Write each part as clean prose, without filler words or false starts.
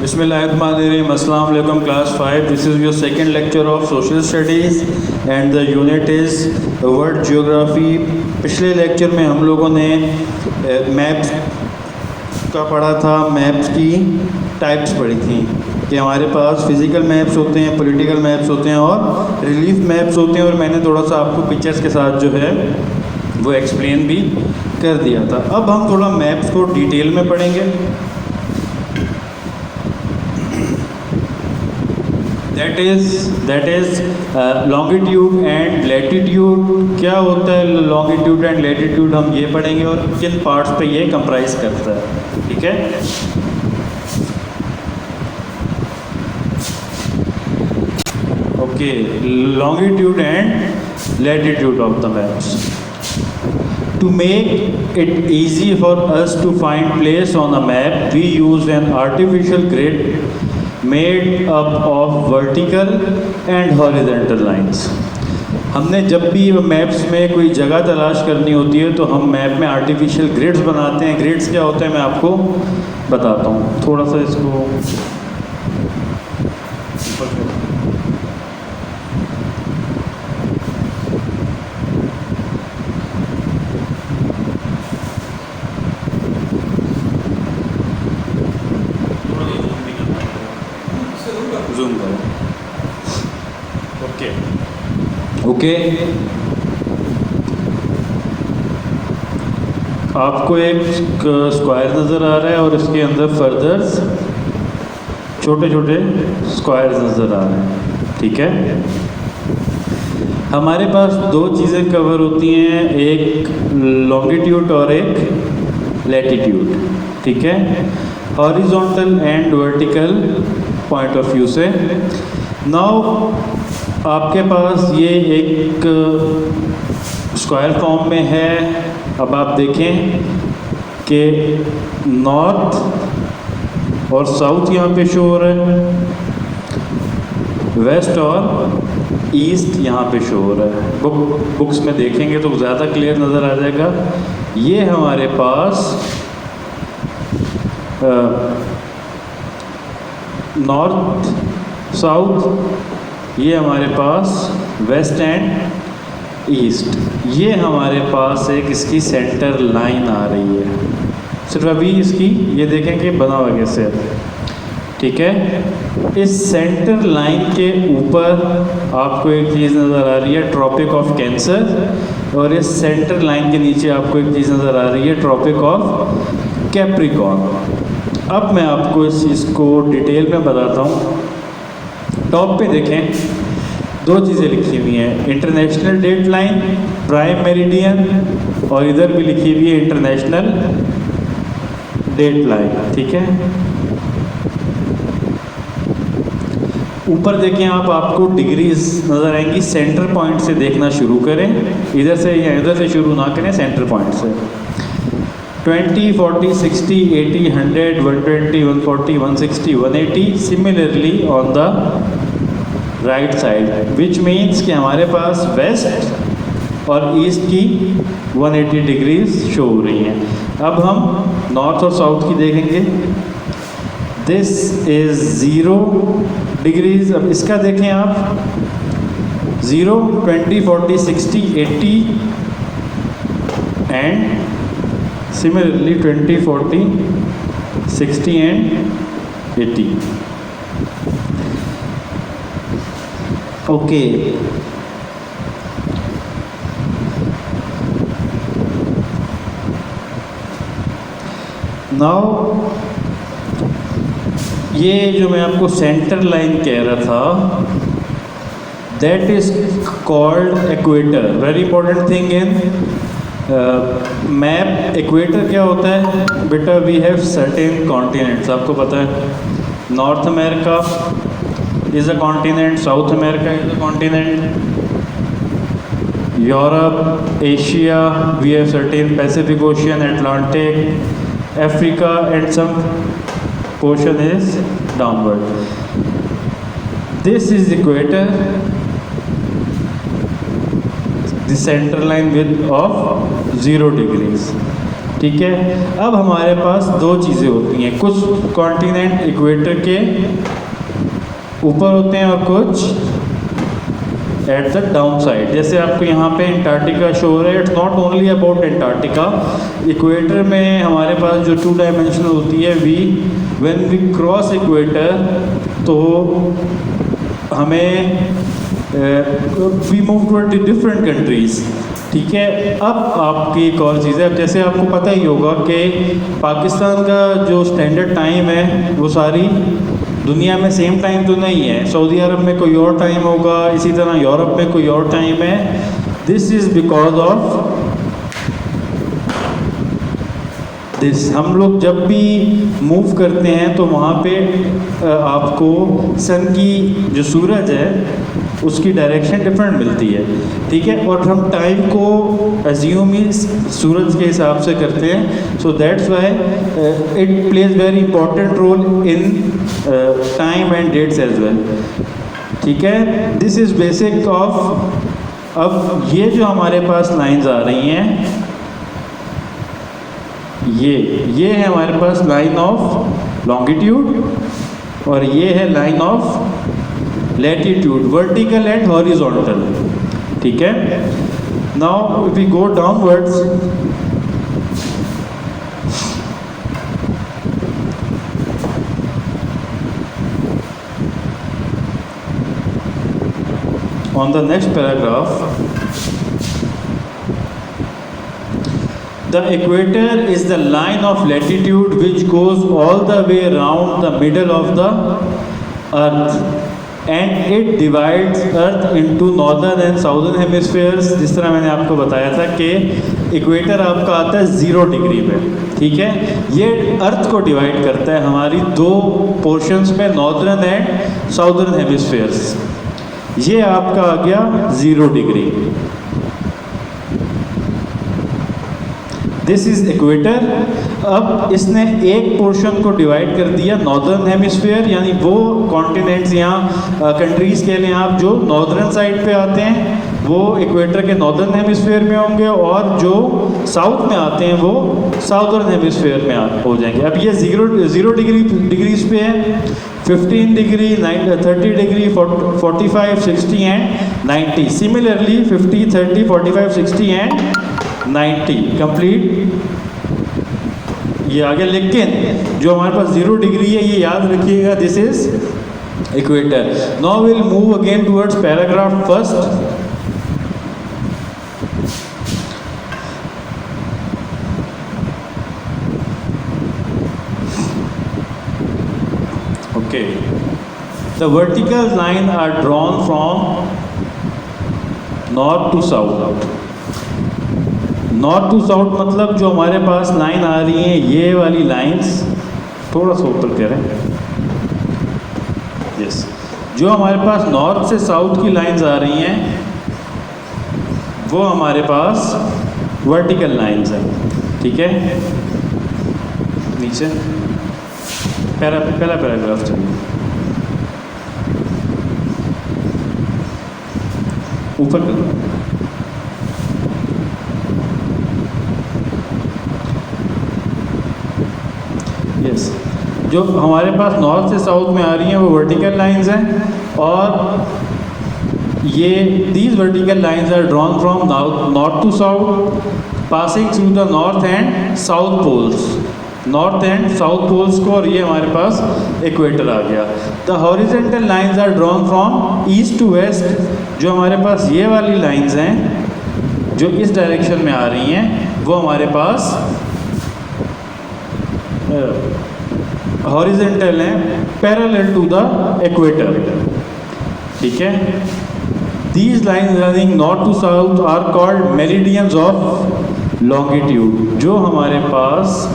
Bismillahirrahmanirrahim. Assalamu alaikum class 5. This is your second lecture of social studies and the unit is world geography. पिछले lecture में हम लोगों ने maps का पढ़ा था, मैप्स की टाइप्स पढ़ी थी कि हमारे पास फिज़िकल मैप्स होते हैं, पॉलिटिकल मैप्स होते हैं और रिलीफ मैप्स होते हैं, और मैंने थोड़ा सा आपको पिक्चर्स के साथ जो है वो एक्सप्लेन भी कर दिया था। अब हम थोड़ा मैप्स को डिटेल में पढ़ेंगे। That is longitude and latitude. क्या होता है लॉन्गिट्यूड एंड लैटिट्यूड, हम ये पढ़ेंगे और किन पार्ट्स पे ये कंप्राइज करता है। ठीक है, okay. Longitude and latitude of the maps. To make it easy for us to find place on a map, we use an artificial grid made up of vertical and horizontal lines. हमने जब भी maps में कोई जगह तलाश करनी होती है तो हम मैप में आर्टिफिशियल ग्रिड्स बनाते हैं। ग्रिड्स क्या होता है मैं आपको बताता हूँ। थोड़ा सा इसको जूम करो। ओके, आपको एक स्क्वायर नज़र आ रहा है और इसके अंदर फर्दर्स छोटे छोटे स्क्वायर्स नज़र आ रहे हैं। ठीक है, हमारे पास दो चीज़ें कवर होती हैं, एक लॉन्गिट्यूड और एक लैटिट्यूड। ठीक है, horizontal and vertical point of view से। नाउ आपके पास ये एक स्क्वायर फॉर्म में है। अब आप देखें कि नॉर्थ और साउथ यहाँ पे शो हो रहा है, वेस्ट और ईस्ट यहाँ पे शो हो रहा है। बुक्स में देखेंगे तो ज़्यादा क्लियर नज़र आ जाएगा। ये हमारे पास नॉर्थ साउथ, ये हमारे पास वेस्ट एंड ईस्ट, ये हमारे पास एक इसकी सेंटर लाइन आ रही है। सिर्फ अभी इसकी ये देखें कि बना हुआ कैसे। ठीक है, इस सेंटर लाइन के ऊपर आपको एक चीज़ नज़र आ रही है, ट्रॉपिक ऑफ कैंसर, और इस सेंटर लाइन के नीचे आपको एक चीज़ नज़र आ रही है, ट्रॉपिक ऑफ कैप्रिकॉर्न। अब मैं आपको इस चीज़ को डिटेल में बताता हूँ। टॉप पे देखें, दो चीज़ें लिखी हुई हैं, international date line, prime meridian, और इधर भी लिखी हुई है इंटरनेशनल डेट लाइन। ठीक है, ऊपर देखें आप, आपको डिग्रीज नज़र आएंगी। सेंटर पॉइंट से देखना शुरू करें, इधर से या इधर से शुरू ना करें, सेंटर पॉइंट से। 20, 40, 60, 80, 100, 120, 140, 160, 180, similarly on the right side, which means कि हमारे पास वेस्ट और ईस्ट की 180 डिग्रीज शो हो रही हैं। अब हम नॉर्थ और साउथ की देखेंगे। This is 0 degrees. अब इसका देखें आप, 0, 20, 40, 60, 80 and similarly 20, 40, 60 and 80. Okay. Now ये जो मैं आपको सेंटर लाइन कह रहा था, that is called equator. Very important thing in map. Equator क्या होता है बेटा? वी हैव सर्टेन कॉन्टिनेंट्स, आपको पता है। North America is a continent, South America is a continent, Europe, Asia, we have certain Pacific Ocean, Atlantic, Africa and some portion is downward. This is equator, the center line width of 0 degrees। ठीक है। अब हमारे पास दो चीज़ें होती हैं, कुछ continent equator के ऊपर होते हैं और कुछ एट द डाउन साइड। जैसे आपको यहाँ पे अंटार्कटिका शो हो रहा है, it's not only about Antarctica. Equator में हमारे पास जो 2 डायमेंशनल होती है व्हेन वी क्रॉस इक्वेटर, तो हमें we move toward different countries, ठीक है। अब आपकी एक और चीज़ है, अब जैसे आपको पता ही होगा कि पाकिस्तान का जो स्टैंडर्ड टाइम है वो सारी दुनिया में सेम टाइम तो नहीं है। सऊदी अरब में कोई और टाइम होगा, इसी तरह यूरोप में कोई और टाइम है। This is because of this. हम लोग जब भी मूव करते हैं तो वहाँ पे आपको सन की जो सूरज है उसकी डायरेक्शन डिफरेंट मिलती है, ठीक है। और हम टाइम को अज्यूम ही सूरज के हिसाब से करते हैं। So that's why it plays very important role in time and dates as well, ठीक है। This is basic of. अब ये जो हमारे पास लाइंस आ रही हैं, ये है हमारे पास लाइन ऑफ लॉन्गिट्यूड और ये है line of latitude, vertical and horizontal, ठीक है। Now if we go downwards, on the next paragraph, the equator is the line of latitude which goes all the way around the middle of the earth and it divides earth into northern and southern hemispheres। जिस तरह मैंने आपको बताया था कि equator आपका आता है 0 डिग्री पे, ठीक है। ये अर्थ को डिवाइड करता है हमारी 2 पोर्शंस में, नॉर्दर्न एंड साउदर्न हेमिस्फेयर्स। ये आपका आ गया 0 डिग्री। This is equator. अब इसने एक पोर्शन को डिवाइड कर दिया नॉर्दर्न हेमिस्फीयर, यानी वो कॉन्टिनेंट्स यहाँ कंट्रीज़ के लिए आप जो नॉर्दर्न साइड पे आते हैं वो इक्वेटर के नॉर्दर्न हेमिस्फीयर में होंगे और जो साउथ में आते हैं वो साउदर्न हेमिस्फीयर में हो जाएंगे। अब ये 0 डिग्रीज पे है, 15 degree, 30 degree, 45, 60 and 90। Similarly 50, 30, 45, 60 and 90 complete ये आ गया। लेकिन जो हमारे पास 0 डिग्री है ये याद रखिएगा, this is equator. Now will move again towards paragraph first. Okay, the vertical line are drawn from north to south. North to south मतलब जो हमारे पास लाइन आ रही है ये वाली लाइंस, थोड़ा सा ऊपर करें, यस, जो हमारे पास नॉर्थ से साउथ की लाइंस आ रही हैं वो हमारे पास वर्टिकल लाइंस हैं, ठीक है। नीचे पहला पैराग्राफ चलिए, ऊपर करो। यस, जो हमारे पास नॉर्थ से साउथ में आ रही हैं वो वर्टिकल लाइंस हैं और ये these vertical lines are drawn from north to south passing through the north and south poles, north and south poles को, और ये हमारे पास इक्वेटर आ गया। The horizontal lines are drawn from east to west. जो हमारे पास ये वाली लाइंस हैं जो इस डायरेक्शन में आ रही हैं वो हमारे पास हॉरिजॉन्टल हैं, पैरेलल टू द इक्वेटर, ठीक है। These lines running north to south are called meridians of longitude. जो हमारे पास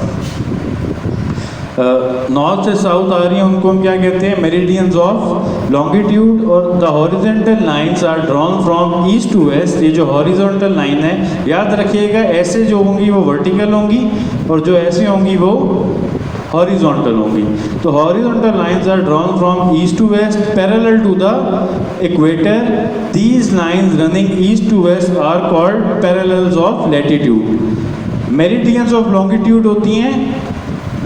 नॉर्थ से साउथ आ रही हैं उनको हम क्या कहते हैं, मेरिडियंस ऑफ लॉन्गिट्यूड। और the horizontal lines are drawn from east to west. ये जो हॉरिजॉन्टल लाइन है याद रखिएगा, ऐसे जो होंगी वो वर्टिकल होंगी और जो ऐसे होंगी वो हॉरिजॉन्टल होंगी। तो horizontal lines are drawn from east to west parallel to the equator. These lines running east to west are called parallels of latitude. Meridians of longitude होती हैं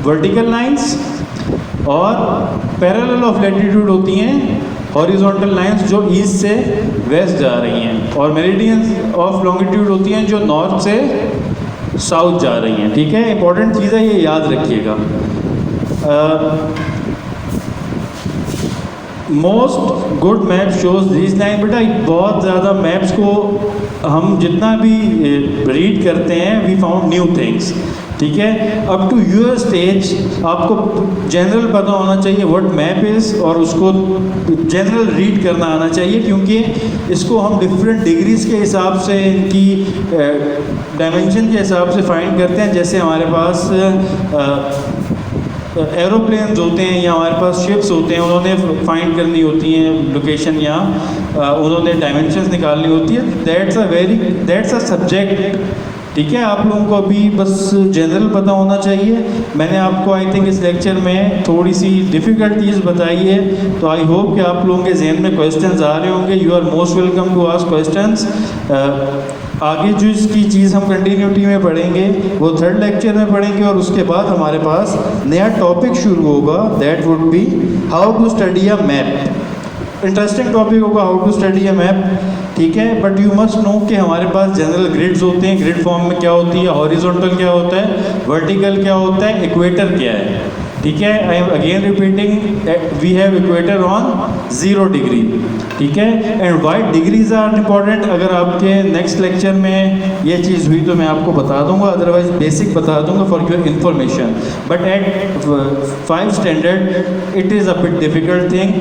वर्टिकल लाइंस, और पैरेलल ऑफ लैटिट्यूड होती हैं horizontal lines जो east से west जा रही हैं, और मेरिडियंस ऑफ लॉन्गिट्यूड होती हैं जो नॉर्थ से साउथ जा रही हैं। ठीक है, इंपॉर्टेंट चीज़ है, ये याद रखिएगा। Most good map shows this line. बेटा बहुत ज़्यादा मैप्स को हम जितना भी रीड करते हैं वी फाउंड न्यू थिंग्स। ठीक है, अप टू यूर स्टेज आपको जनरल पता होना चाहिए व्हाट मैप इज़, और उसको जनरल रीड करना आना चाहिए, क्योंकि इसको हम डिफरेंट डिग्रीज़ के हिसाब से, इनकी डायमेंशन के हिसाब से फाइंड करते हैं। जैसे हमारे पास एरोप्लेन्स होते हैं या हमारे पास शिप्स होते हैं, उन्होंने फाइंड करनी होती हैं लोकेशन, या उन्होंने डायमेंशंस निकालनी होती है। That's a subject. ठीक है, आप लोगों को अभी बस जनरल पता होना चाहिए। मैंने आपको आई थिंक इस लेक्चर में थोड़ी सी डिफ़िकल्टीज बताई है, तो आई होप कि आप लोगों के जहन में क्वेश्चंस आ रहे होंगे। You are most welcome to ask questions. आगे जो इसकी चीज़ हम कंटिन्यूटी में पढ़ेंगे वो थर्ड लेक्चर में पढ़ेंगे, और उसके बाद हमारे पास नया टॉपिक शुरू होगा, that would be how to study a map. Interesting topic होगा how to study a map. ठीक है, बट यू मस्ट नो कि हमारे पास जनरल ग्रिड्स होते हैं, ग्रिड फॉर्म में क्या होती है, हॉरिजॉन्टल क्या होता है, वर्टिकल क्या होता है, इक्वेटर क्या है। ठीक है, I am again repeating, we have equator on 0 degree. ठीक है, and why degrees are important. अगर आपके नेक्स्ट लेक्चर में ये चीज़ हुई तो मैं आपको बता दूंगा, अदरवाइज बेसिक बता दूंगा for your information. But at 5 standard it is a bit difficult thing.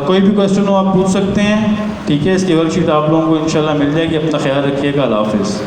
कोई भी क्वेश्चन हो आप पूछ सकते हैं। ठीक है, इसकी वर्कशीट आप लोगों को इंशाल्लाह मिल जाएगी। अपना ख्याल रखिएगा। अल्लाह हाफिज़।